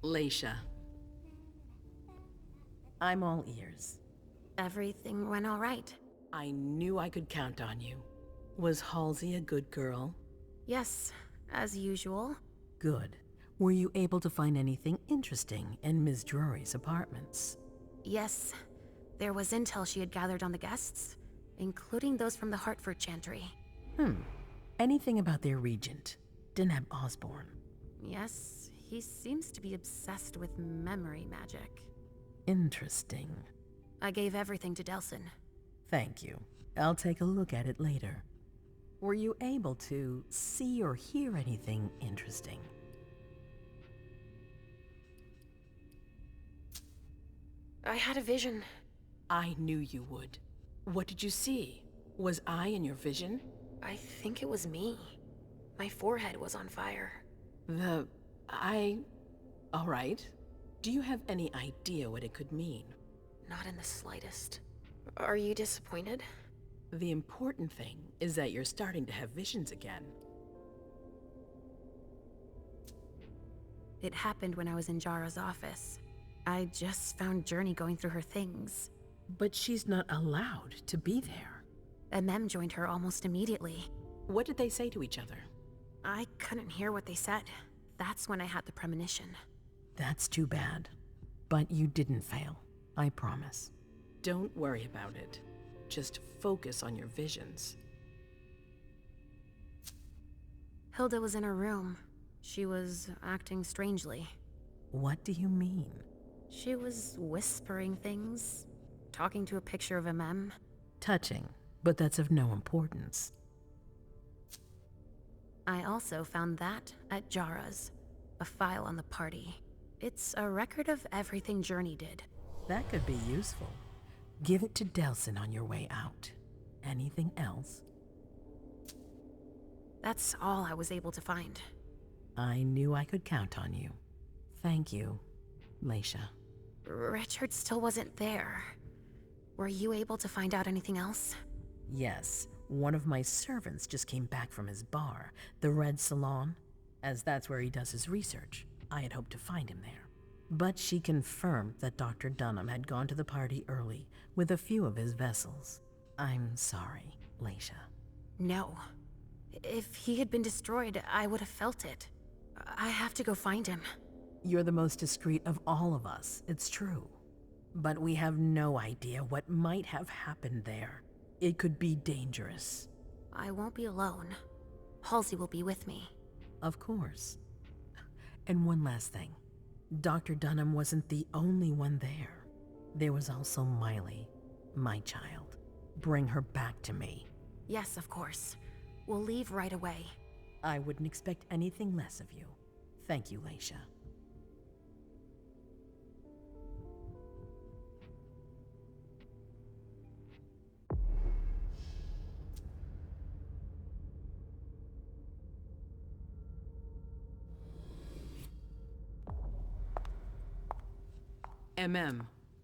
Leisha. I'm all ears. Everything went all right. I knew I could count on you. Was Halsey a good girl? Yes, as usual. Good. Were you able to find anything interesting in Ms. Drury's apartments? Yes, there was intel she had gathered on the guests, including those from the Hartford Chantry. Anything about their regent, Deneb Osborne? Yes, he seems to be obsessed with memory magic. Interesting. I gave everything to Delsin. Thank you. I'll take a look at it later. Were you able to see or hear anything interesting? I had a vision. I knew you would. What did you see? Was I in your vision? I think it was me. My forehead was on fire. All right. Do you have any idea what it could mean? Not in the slightest. Are you disappointed? The important thing is that you're starting to have visions again. It happened when I was in Jara's office. I just found Journey going through her things. But she's not allowed to be there. Mem joined her almost immediately. What did they say to each other? I couldn't hear what they said. That's when I had the premonition. That's too bad. But you didn't fail, I promise. Don't worry about it. Just focus on your visions. Hilda was in her room. She was acting strangely. What do you mean? She was whispering things, talking to a picture of Mem. Touching, but that's of no importance. I also found that at Jara's, a file on the party. It's a record of everything Journey did. That could be useful. Give it to Delsin on your way out. Anything else? That's all I was able to find. I knew I could count on you. Thank you, Leisha. Richard still wasn't there. Were you able to find out anything else? Yes, one of my servants just came back from his bar, the Red Salon. As that's where he does his research, I had hoped to find him there. But she confirmed that Dr. Dunham had gone to the party early with a few of his vessels. I'm sorry, Leisha. No. If he had been destroyed, I would have felt it. I have to go find him. You're the most discreet of all of us, it's true. But we have no idea what might have happened there. It could be dangerous. I won't be alone. Halsey will be with me. Of course. And one last thing. Dr. Dunham wasn't the only one there. There was also Miley, my child. Bring her back to me. Yes, of course. We'll leave right away. I wouldn't expect anything less of you. Thank you, Leisha.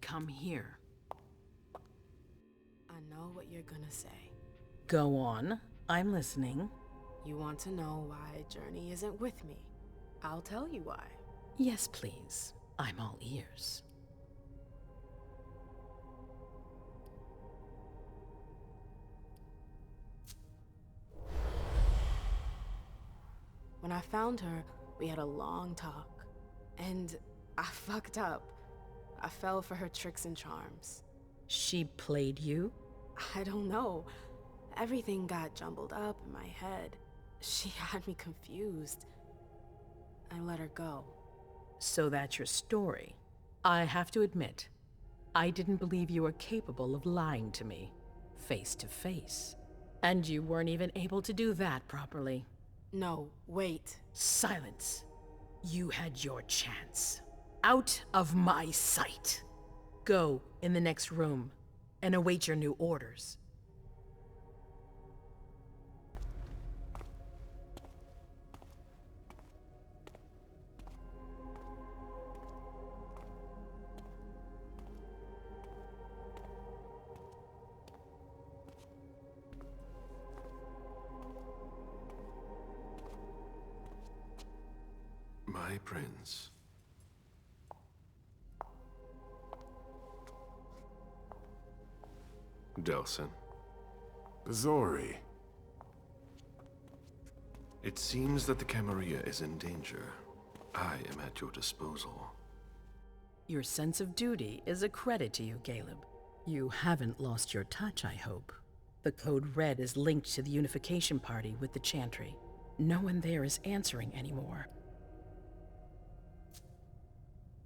Come here. I know what you're gonna say. Go on. I'm listening. You want to know why Journey isn't with me. I'll tell you why. Yes, please. I'm all ears. When I found her, we had a long talk. And I fucked up. I fell for her tricks and charms. She played you? I don't know. Everything got jumbled up in my head. She had me confused. I let her go. So that's your story. I have to admit, I didn't believe you were capable of lying to me, face to face. And you weren't even able to do that properly. No, wait. Silence. You had your chance. Out of my sight. Go in the next room and await your new orders. My prince, Delsin. Zori. It seems that the Camarilla is in danger. I am at your disposal. Your sense of duty is a credit to you, Galeb. You haven't lost your touch, I hope. The Code Red is linked to the Unification Party with the Chantry. No one there is answering anymore.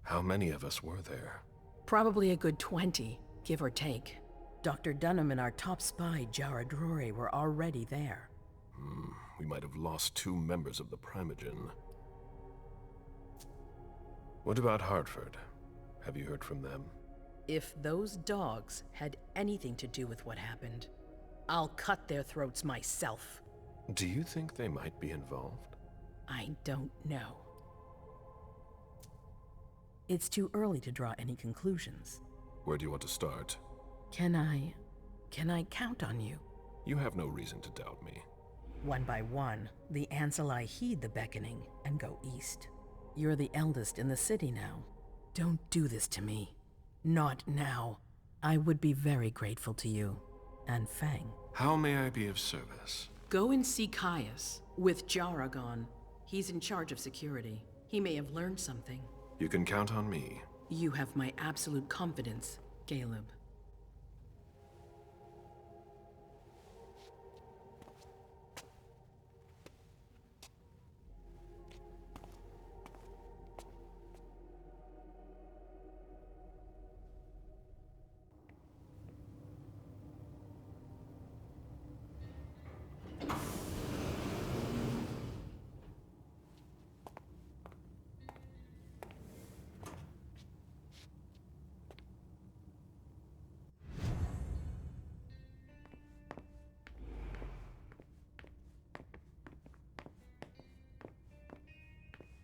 How many of us were there? Probably a good 20, give or take. Dr. Dunham and our top spy, Jara Drury, were already there. We might have lost 2 members of the Primogen. What about Hartford? Have you heard from them? If those dogs had anything to do with what happened, I'll cut their throats myself. Do you think they might be involved? I don't know. It's too early to draw any conclusions. Where do you want to start? Can I count on you? You have no reason to doubt me. One by one, the Ancili heed the beckoning and go east. You're the eldest in the city now. Don't do this to me. Not now. I would be very grateful to you. And Fang. How may I be of service? Go and see Kaius. With Jara gone, he's in charge of security. He may have learned something. You can count on me. You have my absolute confidence, Galeb.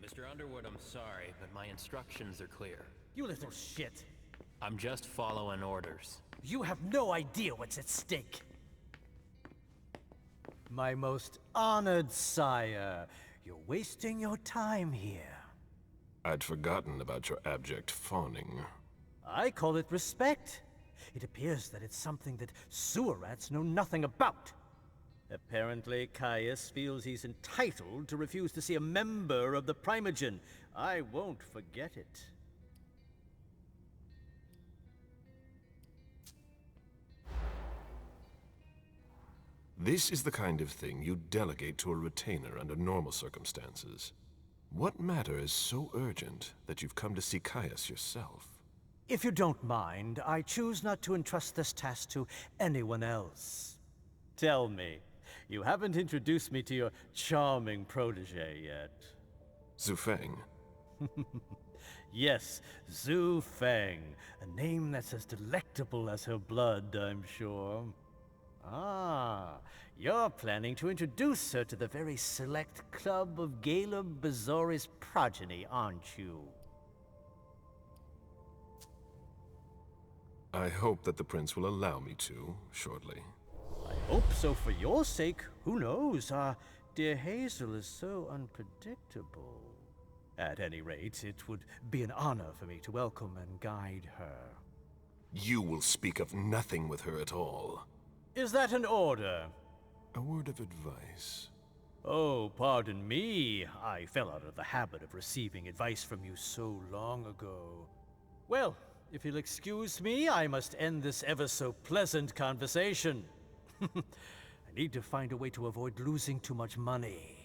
Mr. Underwood, I'm sorry, but my instructions are clear. You little shit. I'm just following orders. You have no idea what's at stake. My most honored sire, you're wasting your time here. I'd forgotten about your abject fawning. I call it respect. It appears that it's something that sewer rats know nothing about. Apparently, Kaius feels he's entitled to refuse to see a member of the Primogen. I won't forget it. This is the kind of thing you delegate to a retainer under normal circumstances. What matter is so urgent that you've come to see Kaius yourself? If you don't mind, I choose not to entrust this task to anyone else. Tell me, you haven't introduced me to your charming protege yet. Zhu Feng. Yes, Zhu Feng. A name that's as delectable as her blood, I'm sure. Ah, you're planning to introduce her to the very select club of Galeb Bazori's progeny, aren't you? I hope that the prince will allow me to, shortly. I hope so for your sake. Who knows? Dear Hazel is so unpredictable. At any rate, it would be an honor for me to welcome and guide her. You will speak of nothing with her at all. Is that an order? A word of advice. Oh, pardon me. I fell out of the habit of receiving advice from you so long ago. Well, if you'll excuse me, I must end this ever-so-pleasant conversation. I need to find a way to avoid losing too much money.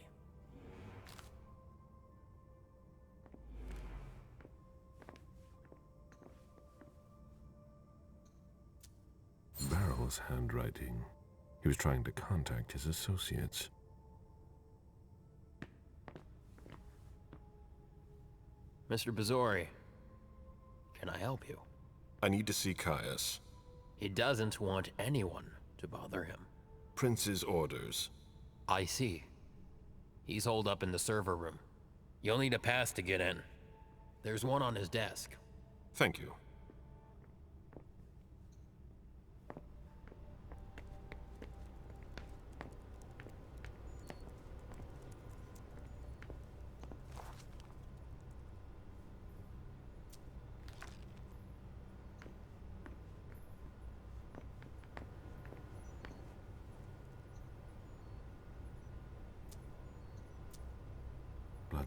Barrel's handwriting. He was trying to contact his associates. Mr. Bazori, can I help you? I need to see Kaius. He doesn't want anyone to bother him. Prince's orders. I see. He's holed up in the server room. You'll need a pass to get in. There's one on his desk. Thank you.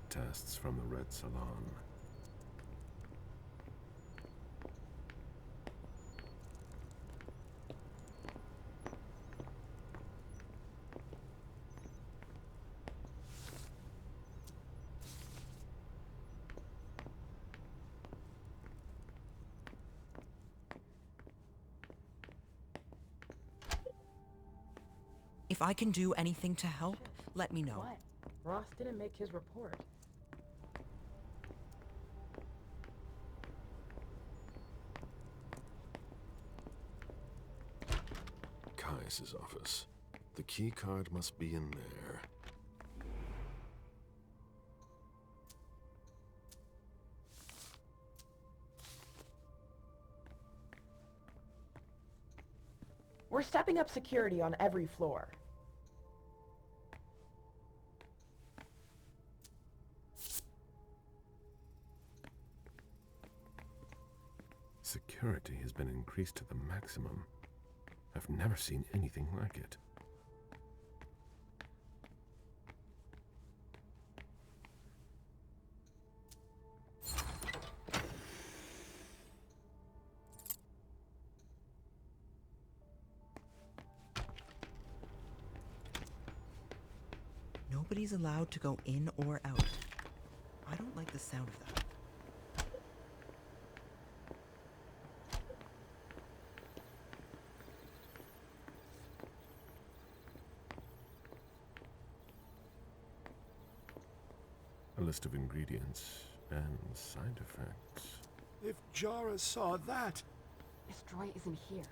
tests from the Red Salon. If I can do anything to help, let me know. What? Ross didn't make his report. Kaius' office. The key card must be in there. We're stepping up security on every floor. Security has been increased to the maximum. I've never seen anything like it. Nobody's allowed to go in or out. I don't like the sound of that. A list of ingredients and side effects. If Jara saw that, This droid isn't here.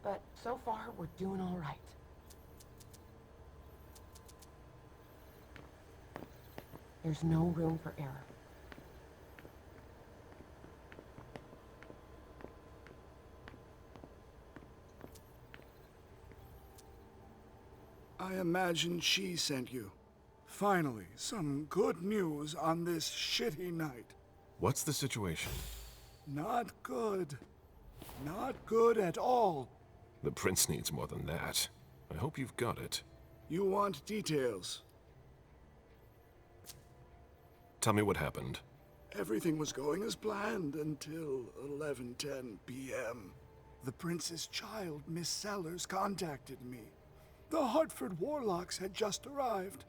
But so far, we're doing all right. There's no room for error. I imagine she sent you. Finally, some good news on this shitty night. What's the situation? Not good. Not good at all. The prince needs more than that. I hope you've got it. You want details. Tell me what happened. Everything was going as planned until 11:10 p.m. The prince's child, Miss Sellers, contacted me. The Hartford Warlocks had just arrived.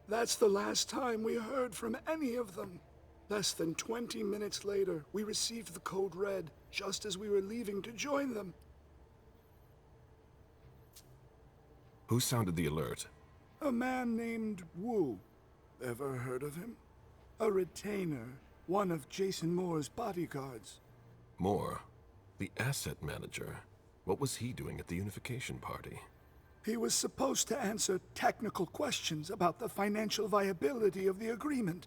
That's the last time we heard from any of them. Less than 20 minutes later, we received the code red, just as we were leaving to join them. Who sounded the alert? A man named Wu. Ever heard of him? A retainer, one of Jason Moore's bodyguards. Moore, the asset manager. What was he doing at the unification party? He was supposed to answer technical questions about the financial viability of the agreement.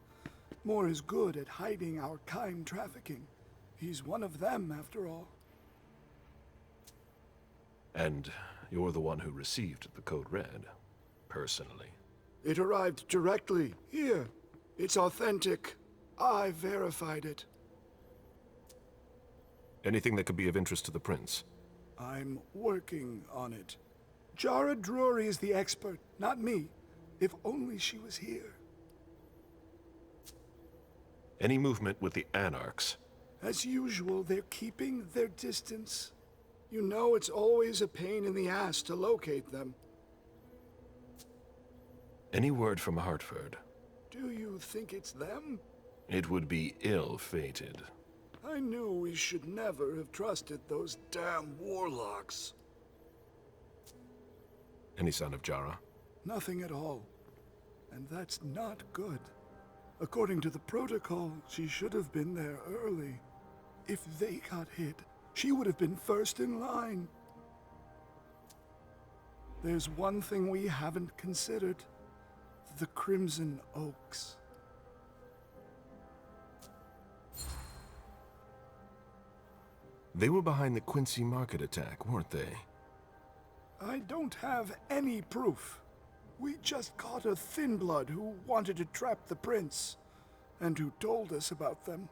Moore is good at hiding our kind trafficking. He's one of them, after all. And you're the one who received the code red, personally. It arrived directly, here. It's authentic. I verified it. Anything that could be of interest to the prince? I'm working on it. Jara Drury is the expert, not me. If only she was here. Any movement with the Anarchs? As usual, they're keeping their distance. You know it's always a pain in the ass to locate them. Any word from Hartford? Do you think it's them? It would be ill-fated. I knew we should never have trusted those damn warlocks. Any sign of Jara? Nothing at all. And that's not good. According to the protocol, she should have been there early. If they got hit, she would have been first in line. There's one thing we haven't considered. The Crimson Oaks. They were behind the Quincy Market attack, weren't they? I don't have any proof. We just caught a thin blood who wanted to trap the prince, and who told us about them.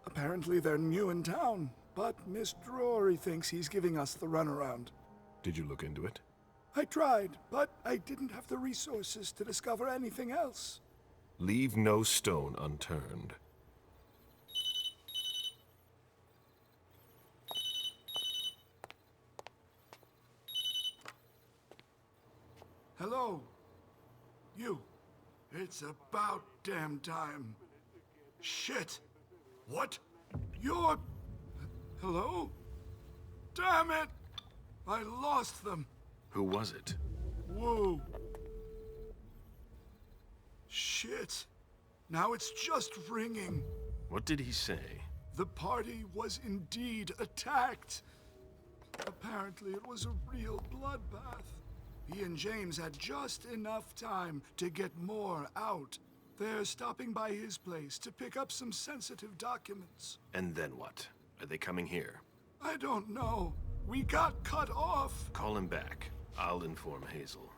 Apparently they're new in town, but Miss Drury thinks he's giving us the runaround. Did you look into it? I tried, but I didn't have the resources to discover anything else. Leave no stone unturned. Hello? You. It's about damn time. Shit. What? You're... Hello? Damn it! I lost them. Who was it? Whoa. Shit. Now it's just ringing. What did he say? The party was indeed attacked. Apparently it was a real bloodbath. He and James had just enough time to get more out. They're stopping by his place to pick up some sensitive documents. And then what? Are they coming here? I don't know. We got cut off. Call him back. I'll inform Hazel.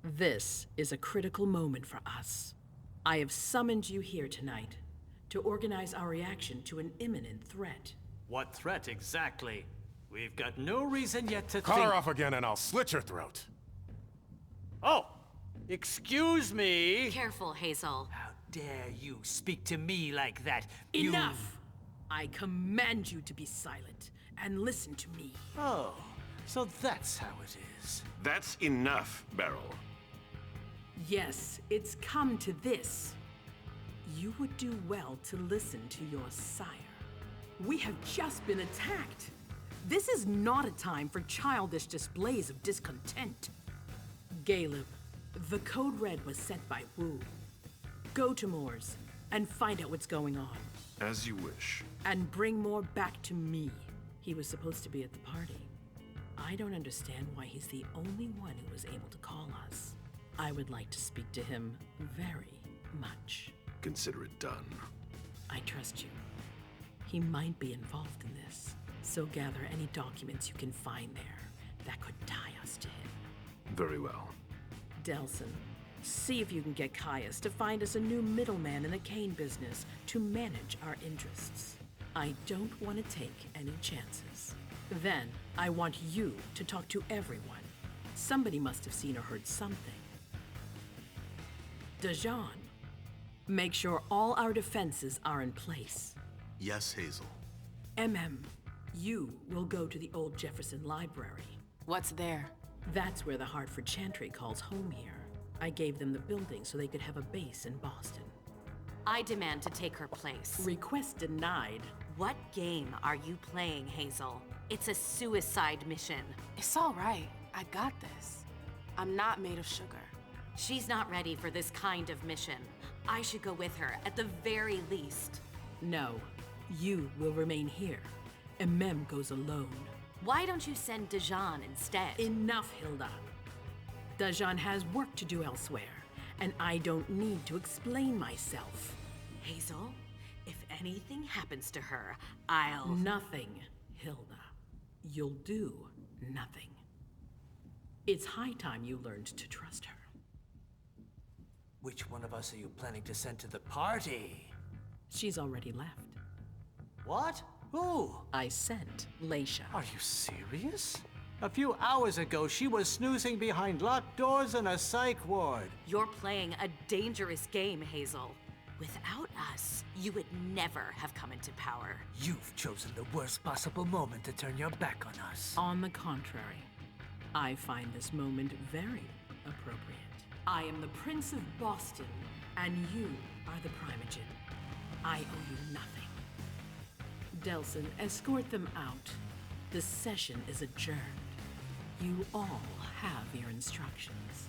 This is a critical moment for us. I have summoned you here tonight to organize our reaction to an imminent threat. What threat exactly? We've got no reason yet to Call think... her off again and I'll slit your throat. Oh! Excuse me! Careful, Hazel. How dare you speak to me like that? Enough! I command you to be silent and listen to me. Oh, so that's how it is. That's enough, Beryl. Yes, it's come to this. You would do well to listen to your sire. We have just been attacked. This is not a time for childish displays of discontent. Galeb, the code red was sent by Wu. Go to Moore's and find out what's going on. As you wish. And bring Moore back to me. He was supposed to be at the party. I don't understand why he's the only one who was able to call us. I would like to speak to him very much. Consider it done. I trust you. He might be involved in this, so gather any documents you can find there that could tie us to him. Very well. Delson, see if you can get Kaius to find us a new middleman in the cane business to manage our interests. I don't want to take any chances. Then, I want you to talk to everyone. Somebody must have seen or heard something. Dajan, make sure all our defenses are in place. Yes, Hazel. You will go to the old Jefferson Library. What's there? That's where the Hartford Chantry calls home here. I gave them the building so they could have a base in Boston. I demand to take her place. Request denied. What game are you playing, Hazel? It's a suicide mission. It's all right. I got this. I'm not made of sugar. She's not ready for this kind of mission. I should go with her, at the very least. No, you will remain here. Goes alone. Why don't you send Dajan instead? Enough, Hilda. Dajan has work to do elsewhere, and I don't need to explain myself. Hazel, if anything happens to her, I'll... Nothing, Hilda. You'll do nothing. It's high time you learned to trust her. Which one of us are you planning to send to the party? She's already left. What? Who? I sent Leisha. Are you serious? A few hours ago, she was snoozing behind locked doors in a psych ward. You're playing a dangerous game, Hazel. Without us, you would never have come into power. You've chosen the worst possible moment to turn your back on us. On the contrary, I find this moment very appropriate. I am the Prince of Boston, and you are the Primogen. I owe you nothing. Delson, escort them out. The session is adjourned. You all have your instructions.